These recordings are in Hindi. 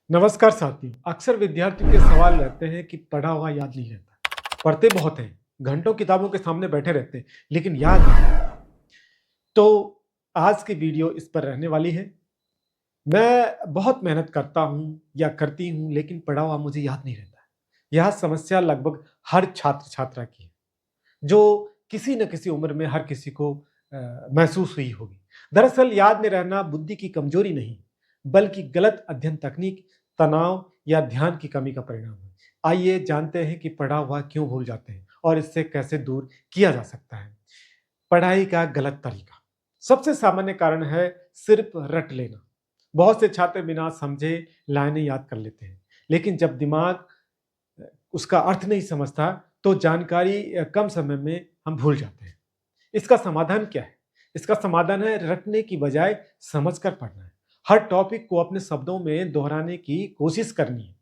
नमस्कार साथियों। अक्सर विद्यार्थियों के सवाल रहते हैं कि पढ़ा हुआ याद नहीं रहता। पढ़ते बहुत हैं, घंटों किताबों के सामने बैठे रहते हैं, लेकिन याद नहीं रहता। तो आज की वीडियो इस पर रहने वाली है। मैं बहुत मेहनत करता हूँ या करती हूँ, लेकिन पढ़ा हुआ मुझे याद नहीं रहता है। यह समस्या लगभग हर छात्र छात्रा की है, जो किसी न किसी उम्र में हर किसी को महसूस हुई होगी। दरअसल याद में रहना बुद्धि की कमजोरी नहीं, बल्कि गलत अध्ययन तकनीक, तनाव या ध्यान की कमी का परिणाम है। आइए जानते हैं कि पढ़ा हुआ क्यों भूल जाते हैं और इससे कैसे दूर किया जा सकता है। पढ़ाई का गलत तरीका सबसे सामान्य कारण है सिर्फ रट लेना। बहुत से छात्र बिना समझे लाइनें याद कर लेते हैं, लेकिन जब दिमाग उसका अर्थ नहीं समझता तो जानकारी कम समय में हम भूल जाते हैं। इसका समाधान क्या है? इसका समाधान है रटने की बजाय समझकर पढ़ना है। हर टॉपिक को अपने शब्दों में दोहराने की कोशिश करनी है।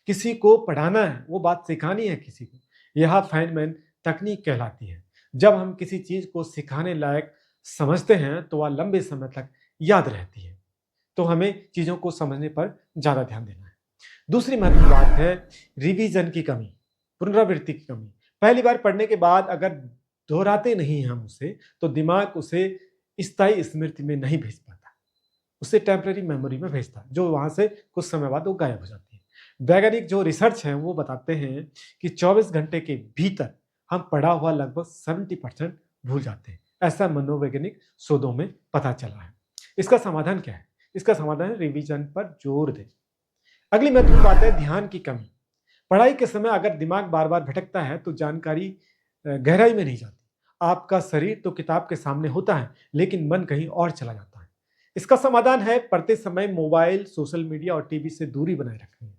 किसी को पढ़ाना है, वो बात सिखानी है किसी को। यह फाइनमैन तकनीक कहलाती है। जब हम किसी चीज को सिखाने लायक समझते हैं तो वह लंबे समय तक याद रहती है। तो हमें चीजों को समझने पर ज्यादा ध्यान देना है। दूसरी महत्वपूर्ण बात है रिवीजन की कमी, पुनरावृत्ति की कमी। पहली बार पढ़ने के बाद अगर दोहराते नहीं हैं हम उसे, तो दिमाग उसे स्थायी स्मृति में नहीं भेज पाता, उसे टेम्पररी मेमोरी में भेजता है, जो वहां से कुछ समय बाद वो गायब हो जाती है। वैज्ञानिक जो रिसर्च है वो बताते हैं कि 24 घंटे के भीतर हम पढ़ा हुआ लगभग 70% भूल जाते हैं। ऐसा मनोवैज्ञानिक शोधों में पता चला है। इसका समाधान क्या है? इसका समाधान है रिवीजन पर जोर दें। अगली महत्वपूर्ण बात है ध्यान की कमी। पढ़ाई के समय अगर दिमाग बार बार भटकता है तो जानकारी गहराई में नहीं जाती। आपका शरीर तो किताब के सामने होता है, लेकिन मन कहीं और चला जाता है। इसका समाधान है पढ़ते समय मोबाइल, सोशल मीडिया और टीवी से दूरी बनाए रखनी है।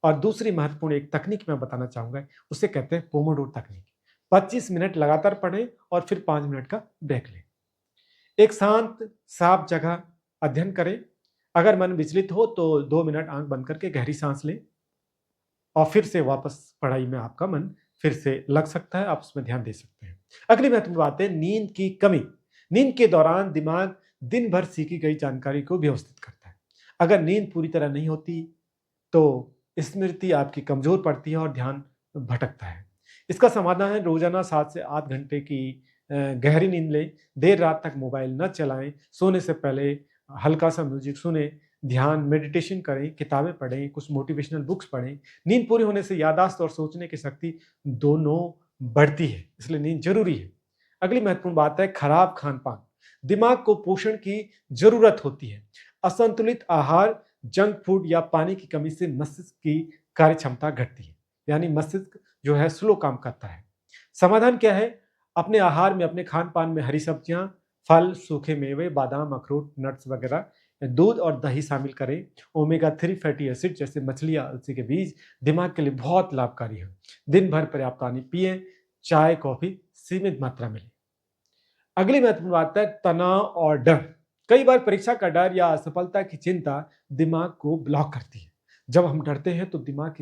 और दूसरी महत्वपूर्ण एक तकनीक मैं बताना चाहूंगा, उसे कहते हैं पोमोडोर तकनीक। 25 मिनट लगातार पढ़ें और फिर 5 मिनट का ब्रेक लें। एक शांत साफ जगह अध्ययन करें। अगर मन विचलित हो तो 2 मिनट आंख बंद करके गहरी सांस लें और फिर से वापस पढ़ाई में आपका मन फिर से लग सकता है, आप उसमें ध्यान दे सकते हैं। अगली महत्वपूर्ण बात है नींद की कमी। नींद के दौरान दिमाग दिन भर सीखी गई जानकारी को व्यवस्थित करता है। अगर नींद पूरी तरह नहीं होती तो स्मृति आपकी कमजोर पड़ती है और ध्यान भटकता है। इसका समाधान है रोजाना 7 से 8 घंटे की गहरी नींद लें। देर रात तक मोबाइल न चलाएं। सोने से पहले हल्का सा म्यूजिक सुने, ध्यान मेडिटेशन करें, किताबें पढ़ें, कुछ मोटिवेशनल बुक्स पढ़ें। नींद पूरी होने से याददाश्त और सोचने की शक्ति दोनों बढ़ती है, इसलिए नींद जरूरी है। अगली महत्वपूर्ण बात है खराब खान पान। दिमाग को पोषण की जरूरत होती है। असंतुलित आहार, जंक फूड या पानी की कमी से मस्तिष्क की कार्य क्षमता घटती है, यानी मस्तिष्क जो है स्लो काम करता है। समाधान क्या है? अपने आहार में, अपने खान पान में हरी सब्जियां, फल, सूखे मेवे, बादाम, अखरोट, नट्स वगैरह, दूध और दही शामिल करें। ओमेगा 3 फैटी एसिड जैसे मछली या अलसी के बीज दिमाग के लिए बहुत लाभकारी है। दिन भर पर्याप्त पानी पिए, चाय कॉफी सीमित मात्रा में लें। अगली महत्वपूर्ण बात है तनाव और डर। कई बार परीक्षा का डर या असफलता की चिंता दिमाग को ब्लॉक करती है। जब हम डरते हैं तो दिमाग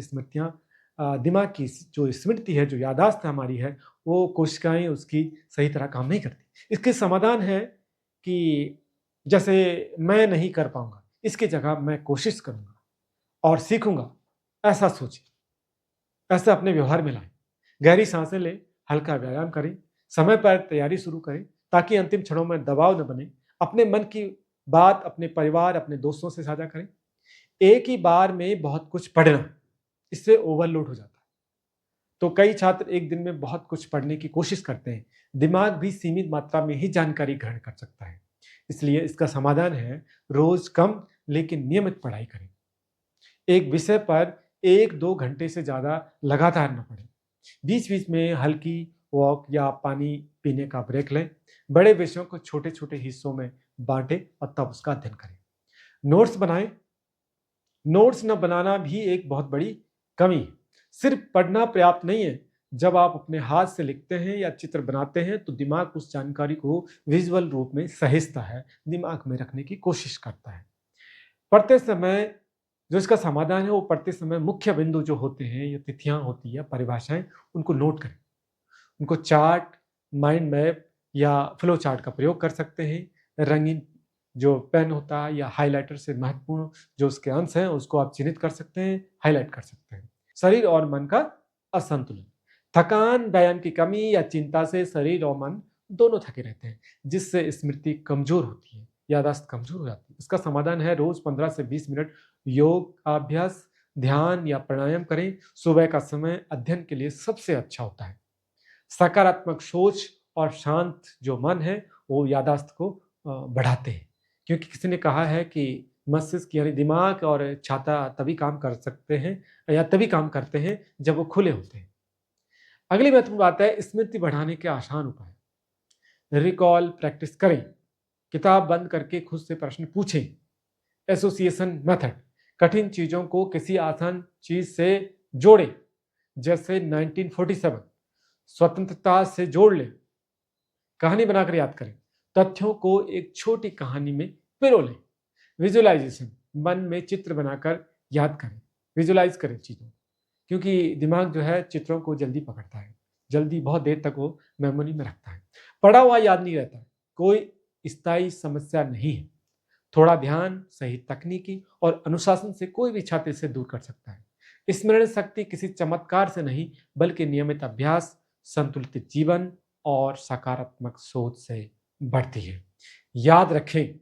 की जो स्मृति है, जो याददाश्त हमारी है, वो कोशिकाएं उसकी सही तरह काम नहीं करती। इसके समाधान है कि जैसे मैं नहीं कर पाऊंगा, इसकी जगह मैं कोशिश करूंगा और सीखूंगा, ऐसा सोचें। ऐसा अपने व्यवहार में लाएं। गहरी सांसें लें, हल्का व्यायाम करें, समय पर तैयारी शुरू करें ताकि अंतिम क्षणों में दबाव न बने। अपने मन की बात अपने परिवार, अपने दोस्तों से साझा करें। एक ही बार में बहुत कुछ पढ़ना, इससे ओवरलोड हो जाता है। तो कई छात्र एक दिन में बहुत कुछ पढ़ने की कोशिश करते हैं। दिमाग भी सीमित मात्रा में ही जानकारी ग्रहण कर सकता है। इसलिए इसका समाधान है रोज कम लेकिन नियमित पढ़ाई करें। एक विषय पर 1-2 घंटे से ज्यादा लगातार न पढ़ें। बीच-बीच में हल्की वॉक या पानी पीने का ब्रेक लें। बड़े विषयों को छोटे-छोटे हिस्सों में बांटें और तब उसका अध्ययन करें। नोट्स बनाएं। नोट्स न बनाना भी एक बहुत बड़ी कमी है। सिर्फ पढ़ना पर्याप्त नहीं है। जब आप अपने हाथ से लिखते हैं या चित्र बनाते हैं तो दिमाग उस जानकारी को विजुअल रूप में सहेजता है, दिमाग में रखने की कोशिश करता है। पढ़ते समय जो इसका समाधान है, वो पढ़ते समय मुख्य बिंदु जो होते हैं या तिथियां होती है, परिभाषाएं, उनको नोट करें। उनको चार्ट, माइंड मैप या फ्लो चार्ट का प्रयोग कर सकते हैं। रंगीन जो पेन होता है या हाइलाइटर से महत्वपूर्ण जो उसके अंश हैं उसको आप चिन्हित कर सकते हैं, हाईलाइट कर सकते हैं। शरीर और मन का असंतुलन, थकान, व्यायाम की कमी या चिंता से शरीर और मन दोनों थके रहते हैं, जिससे स्मृति कमजोर होती है, याददाश्त कमजोर हो जाती है। इसका समाधान है रोज 15 से 20 मिनट योग अभ्यास, ध्यान या प्राणायाम करें। सुबह का समय अध्ययन के लिए सबसे अच्छा होता है। सकारात्मक सोच और शांत जो मन है वो याददाश्त को बढ़ाते हैं, क्योंकि किसी ने कहा है कि मस्तिष्क यानी दिमाग और छाता तभी काम कर सकते हैं या तभी काम करते हैं जब वो खुले होते हैं। अगली महत्वपूर्ण बात है स्मृति बढ़ाने के आसान उपाय। रिकॉल प्रैक्टिस करें, किताब बंद करके खुद से प्रश्न पूछें। एसोसिएशन मेथड, कठिन चीजों को किसी आसान चीज से जोड़ें, जैसे 1947 स्वतंत्रता से जोड़ लें। कहानी बनाकर याद करें, तथ्यों को एक छोटी कहानी में पिरो लें। विजुअलाइजेशन, मन में चित्र बनाकर याद करें, विजुअलाइज करें चीजों, क्योंकि दिमाग जो है चित्रों को जल्दी पकड़ता है, जल्दी बहुत देर तक वो मेमोरी में रखता है। पढ़ा हुआ याद नहीं रहता, कोई स्थायी समस्या नहीं है। थोड़ा ध्यान, सही तकनीकी और अनुशासन से कोई भी छात्र इसे दूर कर सकता है। स्मरण शक्ति किसी चमत्कार से नहीं, बल्कि नियमित अभ्यास, संतुलित जीवन और सकारात्मक सोच से बढ़ती है। याद रखें,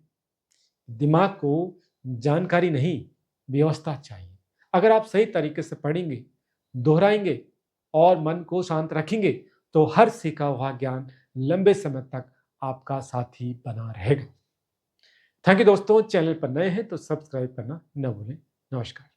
दिमाग को जानकारी नहीं, व्यवस्था चाहिए। अगर आप सही तरीके से पढ़ेंगे, दोहराएंगे और मन को शांत रखेंगे, तो हर सीखा हुआ ज्ञान लंबे समय तक आपका साथी बना रहेगा। थैंक यू दोस्तों, चैनल पर नए हैं तो सब्सक्राइब करना न भूलें। नमस्कार।